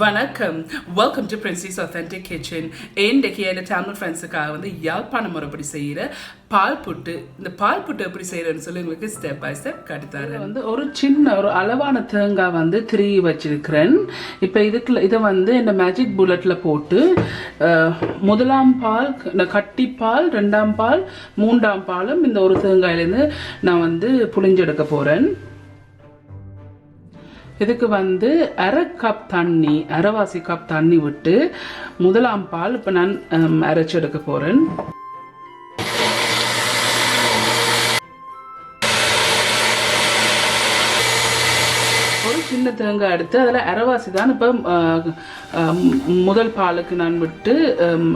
வணக்கம். Welcome to Princy's Authentic Kitchen. இன்றைக்கு என் தமிழ் ஃப்ரெண்ட்ஸுக்காக வந்து யாழ்ப்பாண முறைப்படி செய்கிற பால் புட்டு. இந்த பால் புட்டு எப்படி செய்யறதுன்னு சொல்லி உங்களுக்கு ஸ்டெப் பை ஸ்டெப் கட்டுத்தாரேன். வந்து ஒரு சின்ன ஒரு அளவான தேங்காய் வந்து திருகி வச்சிருக்கிறேன். இப்போ இதை வந்து இந்த மேஜிக் புல்லட்ல போட்டு முதலாம் பால், கட்டி பால், ரெண்டாம் பால், மூன்றாம் பாலும் இந்த ஒரு தேங்காயிலேருந்து நான் வந்து புளிஞ்செடுக்க போறேன். இதுக்கு வந்து அரைவாசி கப் தண்ணி விட்டு முதலாம் பால் இப்போ நான் அரைச்சி எடுக்க போறேன். ஒரு சின்ன தேங்காய் எடுத்து அதில் அரைவாசி தான் இப்போ முதல் பாலுக்கு நான் விட்டு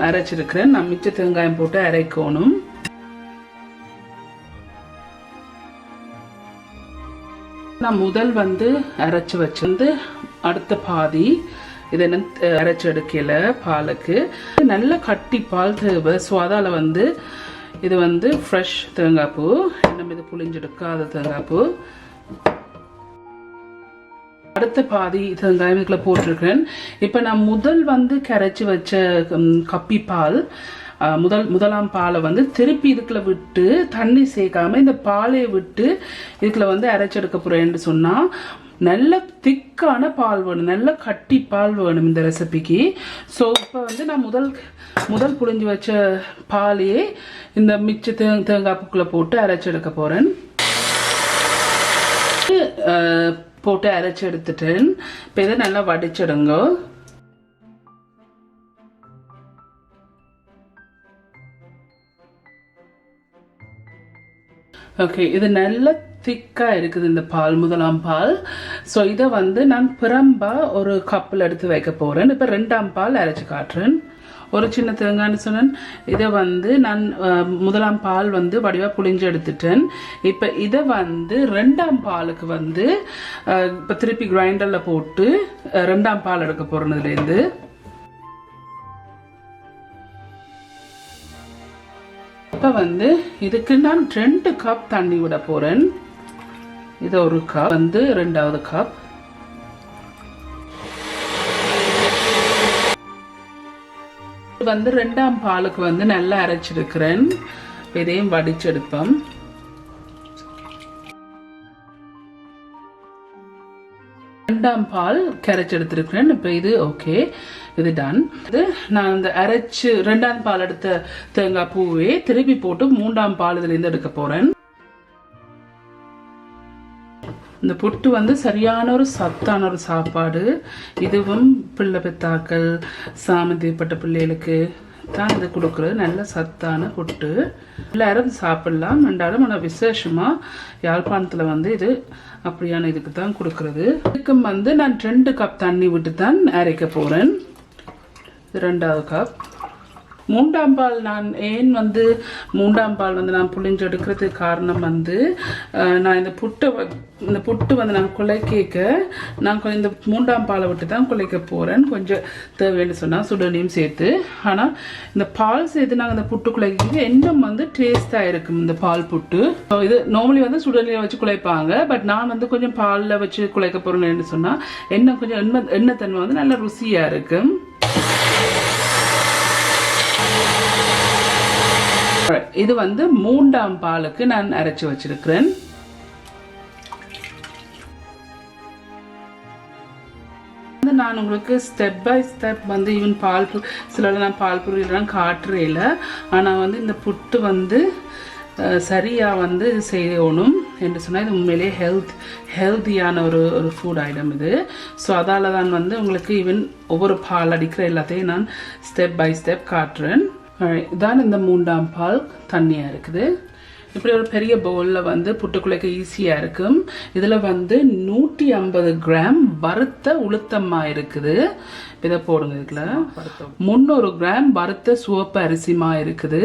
அரைச்சிருக்கிறேன். நான் மிச்ச தேங்காயம் போட்டு அரைக்கணும். நான் முதல் வந்து அரைச்சி வச்சிருந்து அடுத்த பாதி இதை என்ன அரைச்சி எடுக்கல பாலுக்கு நல்ல கட்டி பால் தேவை. ஸோ அதால் வந்து இது வந்து ஃப்ரெஷ் தேங்காய் பூ, நம்ம இது புளிஞ்செடுக்காத தேங்காய் பூ. அடுத்த பாதி தேங்காய் இதுக்குள்ள போட்டிருக்கிறேன். இப்போ நான் முதல் வந்து கரைச்சி வச்ச கப்பி பால் முதலாம் பாலை வந்து திருப்பி இதுக்குள்ள விட்டு தண்ணி சேர்க்காம இந்த பாலையை விட்டு இதுக்குள்ள வந்து அரைச்செடுக்க போறேன்னு சொன்னா நல்ல திக்கான பால் வேணும், நல்ல கட்டி பால் வேணும் இந்த ரெசிபிக்கு. ஸோ இப்போ வந்து நான் முதல் புளிஞ்சு வச்ச பாலையே இந்த மிச்ச தேங்காய் பூக்குள்ள போட்டு அரைச்செடுக்க போறேன். போட்டு அரைச்சி எடுத்துட்டேன். இப்போ இதை நல்லா வடிச்சிடுங்க. ஓகே, இது நல்ல திக்காக இருக்குது இந்த பால், முதலாம் பால். ஸோ இதை வந்து நான் பிரம்பா ஒரு கப்பில் எடுத்து வைக்க போகிறேன். இப்போ ரெண்டாம் பால் அரைச்சி காட்டுறேன். ஒரு சின்ன தேங்காய்னு சொன்னேன். இதை வந்து நான் முதலாம் பால் வந்து வடிவாக புளிஞ்சு எடுத்துட்டேன். இப்போ இதை வந்து ரெண்டாம் பாலுக்கு வந்து இப்போ திருப்பி கிரைண்டரில் போட்டு ரெண்டாம் பால் எடுக்க போகிறேன். இதுலேருந்து இப்போ வந்து இதுக்கு நான் 2 கப் தண்ணி விட போறேன். இது ஒரு கப் வந்து ரெண்டாவது கப். வந்து ரெண்டாம் பாலுக்கு வந்து நல்லா அரைச்சிருக்கிறேன். இதையும் வடிச்செடுப்போம். ரெண்டாம் பால் கரைச்சி எடுத்திருக்கிறேன். இப்போ இது ஓகே, இது டன். இது நான் இந்த அரைச்சு ரெண்டாம் பால் எடுத்த தேங்காய் பூவே திருப்பி போட்டு மூன்றாம் பால் இதுலேருந்து எடுக்க போறேன். இந்த புட்டு வந்து சரியான ஒரு சத்தான ஒரு சாப்பாடு. இதுவும் பிள்ளை பெத்தாக்கள், சாமந்திப்பட்ட பிள்ளைகளுக்கு தான் இது கொடுக்குறது. நல்ல சத்தான புட்டு, எல்லாரும் சாப்பிடலாம். ரெண்டாலும் ஆனால் விசேஷமாக யாழ்ப்பாணத்தில் வந்து இது அப்படியான இதுக்கு தான் கொடுக்கறது. இதுக்கும் வந்து நான் 2 கப் தண்ணி விட்டு தான் அரைக்க போகிறேன். இது ரெண்டாவது கப். மூன்றாம் பால் நான் ஏன் வந்து மூன்றாம் பால் வந்து நான் புளிஞ்சு எடுக்கிறதுக்கு காரணம் வந்து நான் இந்த புட்டு வந்து நான் குழைக்க நான் கொஞ்சம் இந்த மூன்றாம் பாலை விட்டு தான் குழைக்க போகிறேன். கொஞ்சம் தேவைன்னு சொன்னால் சுடுநீரும் சேர்த்து. ஆனால் இந்த பால் சேர்த்து நாங்கள் இந்த புட்டு குழைக்க இன்னும் வந்து டேஸ்ட்டாக இருக்கும் இந்த பால் புட்டு. இது நார்மலி வந்து சுடுநீரை வச்சு குழைப்பாங்க. பட் நான் வந்து கொஞ்சம் பாலில் வச்சு குழைக்க போகிறேன்னு சொன்னால் இன்னும் கொஞ்சம் எண்ணெய் தன்மை வந்து நல்ல ருசியாக இருக்கும். இது வந்து மூன்றாம் பாலுக்கு நான் அரைச்சு வச்சிருக்கிறேன். நான் உங்களுக்கு ஸ்டெப் பை ஸ்டெப் வந்து ஈவன் சில நான் பால் புரியலாம் காட்டுறேல. ஆனால் வந்து இந்த புட்டு வந்து சரியாக வந்து இது செய்யணும் என்று சொன்னால் இது உண்மையிலேயே ஹெல்த்தியான ஒரு ஃபுட் ஐட்டம் இது. ஸோ அதால் தான் வந்து உங்களுக்கு ஈவன் ஒவ்வொரு பால் அடிக்கிற எல்லாத்தையும் நான் ஸ்டெப் பை ஸ்டெப் காட்டுறேன். இதான் இந்த மூன்றாம் பால் தண்ணியாக இருக்குது. இப்படி ஒரு பெரிய பவுலில் வந்து புட்டுக்குழைக்க ஈஸியாக இருக்கும். இதில் வந்து 150 கிராம் வறுத்த உளுத்தம்மா இருக்குது. இதை போடுங்க. இதில் 300 கிராம் வறுத்த சிவப்பு அரிசிமா இருக்குது.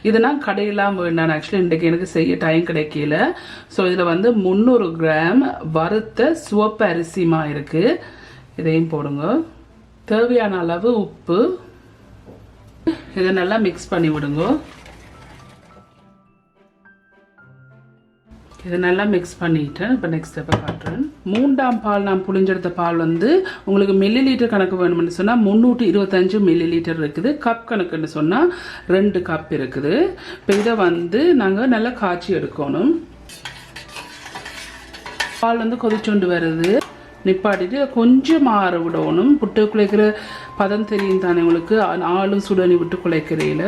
இதை நான் கடையெல்லாம் வேண்டாம். ஆக்சுவலி இன்றைக்கு எனக்கு செய்ய டைம் கிடைக்கல. ஸோ இதில் வந்து 300 கிராம் வறுத்த சிவப்பு அரிசிமா இருக்குது. இதையும் போடுங்க. தேவையான அளவு உப்பு. இதை நல்லா மிக்ஸ் பண்ணி விடுங்க. இதை நல்லா மிக்ஸ் பண்ணிட்டேன். இப்போ நெக்ஸ்ட் ஸ்டெப்பை காட்டுறேன். 3ஆம் பால் நான் புளிஞ்செடுத்த பால் வந்து உங்களுக்கு மில்லி லிட்டர் கணக்கு வேணும்னு சொன்னால் 325 மில்லி லிட்டர் இருக்குது. கப் கணக்குன்னு சொன்னால் 2 கப் இருக்குது. இப்போ இதை வந்து நாங்கள் நல்லா காய்ச்சி எடுக்கணும். பால் வந்து கொதிச்சொண்டு வருது. நிப்பாட்டிட்டு கொஞ்சம் ஆற விடணும். புட்டு குழைக்கிற பதம் தெரியும் தானே உங்களுக்கு. ஆளும் சுடனி விட்டு குழைக்கிறையில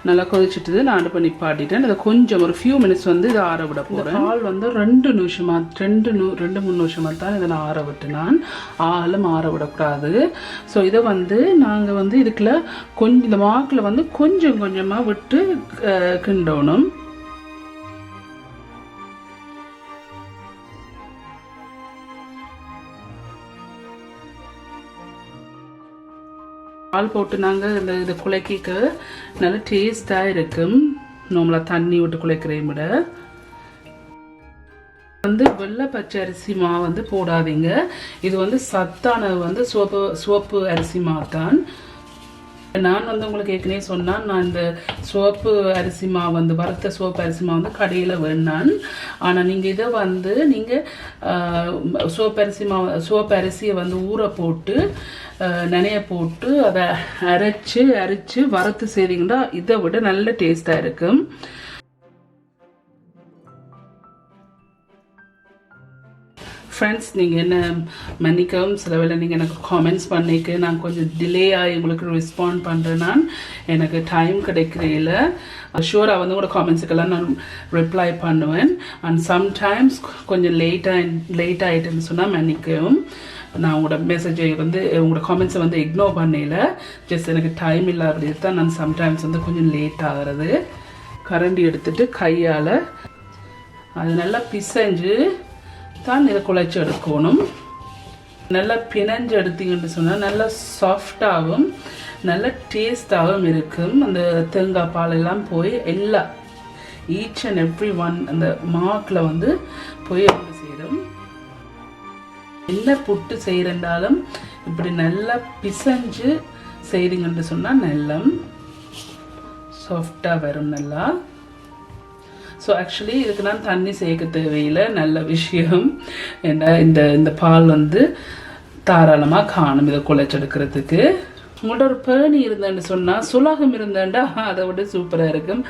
நல்லா கொதிச்சுட்டு நான் அடுப்பை நிப்பாட்டிட்டேன். அதை கொஞ்சம் ஒரு ஃபியூ மினிட்ஸ் வந்து இதை ஆற விட போகிறேன். பால் வந்து 2 நிமிஷமாக 2-3 நிமிஷமாக தான் இதை நான் ஆற விட்டு நான் ஆளும் ஆற விடக்கூடாது. ஸோ இதை வந்து நாங்கள் வந்து இதுக்குள்ள கொஞ்சம் இந்த மாக்கில் வந்து கொஞ்சம் கொஞ்சமாக விட்டு கிண்டணும். பால் போட்டு நாங்கள் இதை குழைக்க நல்ல டேஸ்டாக இருக்கும். நார்மலாக தண்ணி விட்டு குழைக்கிறதையும் விட வந்து வெள்ளை பச்சை அரிசி மாவு வந்து போடாதீங்க. இது வந்து சத்தானது வந்து சோப்பு அரிசி மாவு தான். நான் வந்து உங்களுக்கு ஏற்கனவே சொன்னால் நான் இந்த சோப்பு அரிசி மாவு வந்து வறுத்த சோப்பு அரிசி மாவு வந்து கடையில் வேணான். ஆனால் நீங்கள் இதை வந்து நீங்கள் சோப்பு அரிசியை வந்து ஊற போட்டு நனைய போட்டு அதை அரைச்சு வறுத்து செய்தீங்கன்னா இதை விட நல்ல டேஸ்டாக இருக்கும். ஃப்ரெண்ட்ஸ், நீங்கள் என்ன மன்னிக்கவும், சில வேளை நீங்கள் எனக்கு காமெண்ட்ஸ் பண்ணிக்க நான் கொஞ்சம் டிலே ஆகி உங்களுக்கு ரெஸ்பாண்ட் பண்ணுறேன். நான் எனக்கு டைம் கிடைக்கிறதில்ல. ஷூராக வந்து உங்களோட காமெண்ட்ஸுக்கெல்லாம் நான் ரிப்ளை பண்ணுவேன். அண்ட் சம்டைம்ஸ் கொஞ்சம் லேட் ஆகிட்டுன்னு சொன்னால் மன்னிக்கவும். நான் உங்களோட மெசேஜை வந்து உங்களோட காமெண்ட்ஸை வந்து இக்னோர் பண்ணல. ஜஸ்ட் எனக்கு டைம் இல்லாதது தான் நான் சம்டைம்ஸ் வந்து கொஞ்சம் லேட் ஆகிறது. கரண்டி எடுத்துட்டு கையால் அது நல்லா பிசைஞ்சு தான் இதை குழைச்சி எடுக்கணும். நல்லா பிணைஞ்சு எடுத்தீங்கன்னு சொன்னால் நல்லா சாஃப்டாகவும் நல்ல டேஸ்டாகவும் இருக்கும். அந்த தேங்காய் பால் எல்லாம் போய் ஈச் அண்ட் எவ்ரி ஒன் அந்த மாக்கில் வந்து போய் வந்து சேரும். என்ன புட்டு செய்கிறந்தாலும் இப்படி நல்லா பிசைஞ்சு செய்கிறீங்கன்னு சொன்னால் நல்லா சாஃப்டாக வரும் நல்லா. ஸோ ஆக்சுவலி இதுக்கு நான் தண்ணி சேர்க்க தேவையில்லை. நல்ல விஷயம். ஏன்னா இந்த பால் வந்து தாராளமாக காணும் இதை குழைச்செடுக்கிறதுக்கு. உங்கள்ட்ட ஒரு பேணி இருந்தேன்னு சொன்னால், சுலகம் இருந்தேன்டா அதை விட சூப்பராக இருக்கும்.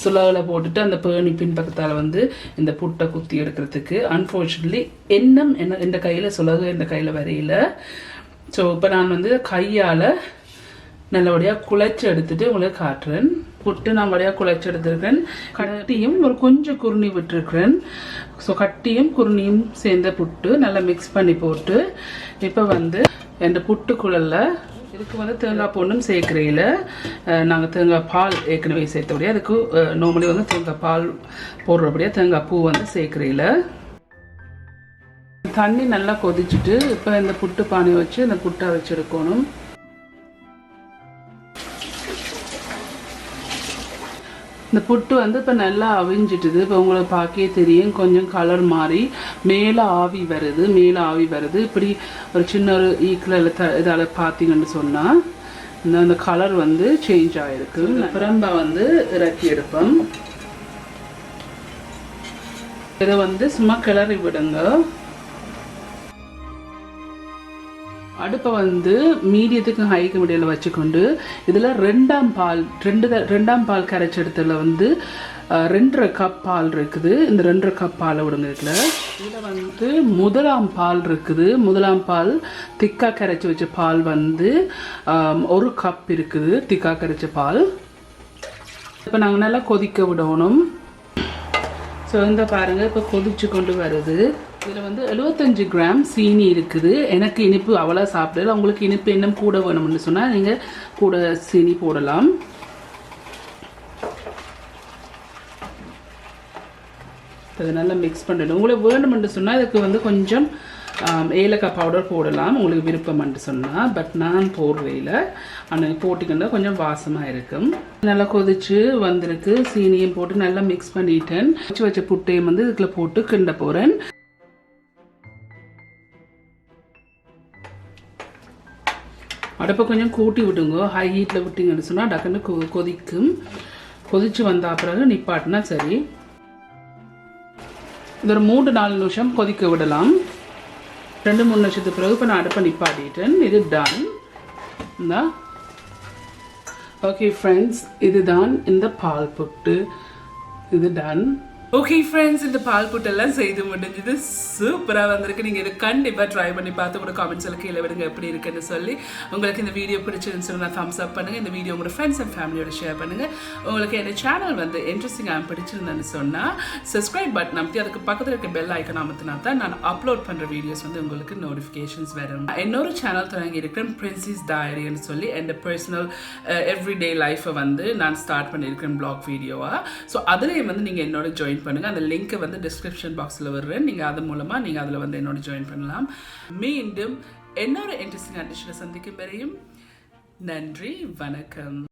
சுலகில் போட்டுட்டு அந்த பேணி பின்பக்கத்தால் வந்து இந்த புட்டை குத்தி எடுக்கிறதுக்கு. அன்ஃபார்ச்சுனேட்லி இந்த கையில் சுலகு இந்த கையில் வரையில. ஸோ இப்போ நான் வந்து கையால் நல்லபடியாக குழைச்சி எடுத்துட்டு உங்களுக்கு காட்டுறேன். புட்டு நான் வழியாக குழைச்சி எடுத்துருக்கேன். கட்டியும் ஒரு கொஞ்சம் குருணி விட்டுருக்குறேன். ஸோ கட்டியும் குருணியும் சேர்ந்த புட்டு நல்லா மிக்ஸ் பண்ணி போட்டு இப்போ வந்து இந்த புட்டுக்குழல்ல இதுக்கு வந்து தேங்காய் பொண்ணும் சேர்க்குறையில் நாங்கள் தேங்காய் பால் ஏற்கனவே சேர்த்தபடியாக அதுக்கு நார்மலி வந்து தேங்காய் பால் போடுறபடியாக தேங்காய் பூ வந்து சேர்க்குறையில் தண்ணி நல்லா கொதிச்சுட்டு இப்போ இந்த புட்டு பானை வச்சு இந்த புட்டை வச்சு எடுக்கணும். இந்த புட்டு வந்து இப்போ நல்லா அவிஞ்சிட்டுது. இப்போ உங்களுக்கு பார்க்கவே தெரியும் கொஞ்சம் கலர் மாறி மேலே ஆவி வருது. இப்படி ஒரு சின்ன ஒரு ஈக்கில் இதால் பார்த்தீங்கன்னு சொன்னால் இந்த கலர் வந்து சேஞ்ச் ஆகிருக்கு. பிரம்ப வந்து இறக்கி எடுப்போம். இதை வந்து சும்மா கிளறி விடுங்க. அடுப்பை வந்து மீடியத்துக்கு ஹைக்கு மிடியில் வச்சுக்கொண்டு இதில் ரெண்டாம் பால் கரைச்செடுத்துல வந்து 2.5 கப் பால் இருக்குது. இந்த 2.5 கப் பாலை விடுங்க. இதில் வந்து முதலாம் பால் இருக்குது. முதலாம் பால் திக்காக கரைச்சி வச்ச பால் வந்து 1 கப் இருக்குது. திக்காக கரைச்ச பால் இப்போ நாங்கள் நல்லா கொதிக்க விடணும். ஸோ இந்த பாருங்கள் இப்போ கொதிச்சு கொண்டு வருது. இதில் வந்து 75 கிராம் சீனி இருக்குது. எனக்கு இனிப்பு அவ்வளோ சாப்பிடல. உங்களுக்கு இனிப்பு இன்னும் கூட வேணும்னு சொன்னால் நீங்கள் கூட சீனி போடலாம். அதை நல்லா மிக்ஸ் பண்ணிடணும். உங்களுக்கு வேணும்னு சொன்னால் இதுக்கு வந்து கொஞ்சம் ஏலக்காய் பவுடர் போடலாம் உங்களுக்கு விருப்பம்னு சொன்னால். பட் நான் போடுறையில் ஆனால் போட்டிங்கன்னா கொஞ்சம் வாசமாக இருக்கும். நல்லா கொதிச்சு வந்திருக்கு. சீனியும் போட்டு நல்லா மிக்ஸ் பண்ணிட்டேன். வச்ச புட்டையும் வந்து இதுக்குள்ள போட்டு கிண்ட போகிறேன். அடுப்பை கொஞ்சம் கூட்டி விடுங்க. ஹை ஹீட்டில் விட்டிங்கன்னு சொன்னால் டக்குன்னு கொதிக்கும். கொதிச்சு வந்த பிறகு நிப்பாட்டினா சரி. இது ஒரு 3-4 நிமிஷம் கொதிக்க விடலாம். 2-3 நிமிஷத்துக்கு பிறகு இப்போ நான் அடுப்பை நிப்பாட்டிட்டேன். இது டன். இந்த ஓகே ஃப்ரெண்ட்ஸ், இதுதான் இந்த பால் புட்டு. இது டன். ஓகே ஃப்ரெண்ட்ஸ், இந்த பால் புட்டெல்லாம் செய்து முடிஞ்சது. சூப்பராக வந்திருக்கு. நீங்கள் இதை கண்டிப்பாக ட்ரை பண்ணி பார்த்து உங்களோட காமெண்ட்ஸில் கீழே விடுங்க எப்படி இருக்குன்னு சொல்லி. உங்களுக்கு இந்த வீடியோ பிடிச்சிருந்துன்னு சொல்லி நான் தம்ஸ் அப் பண்ணுங்கள். இந்த வீடியோ உங்களோட ஃப்ரெண்ட்ஸ் அண்ட் ஃபேமிலியோட ஷேர் பண்ணுங்கள். உங்களுக்கு என்னோட சேனல் வந்து இன்ட்ரெஸ்டிங்காக பிடிச்சிருந்தேன்னு சொன்னால் சப்ஸ்கிரைப் பட்டன் அமைத்தி அதுக்கு பக்கத்தில் இருக்க பெல் ஐக்கன் அமைத்தினா தான் நான் அப்லோட் பண்ணுற வீடியோஸ் வந்து உங்களுக்கு நோட்டிஃபிகேஷன்ஸ் வரும். இன்னொரு சேனல் தொடங்கி இருக்கிறேன், பிரின்சிஸ் டைரின்னு சொல்லி என் பர்சனல் எவ்ரிடே லைஃப்பை வந்து நான் ஸ்டார்ட் பண்ணியிருக்கேன் பிளாக் வீடியோவாக. ஸோ அதிலேயே வந்து நீங்கள் என்னோட ஜாயின் பண்ணுங்க. அந்த லிங்க் வந்து டிஸ்கிரிப்ஷன் பாக்ஸில் வருவேன். நீங்கள் அது மூலமா நீங்கள் அதில் வந்து என்னோட ஜாயின் பண்ணலாம். மீண்டும் இன்னொரு இன்ட்ரெஸ்டிங் டிஷ்ஷில் சந்திக்கும் வரையும் நன்றி, வணக்கம்.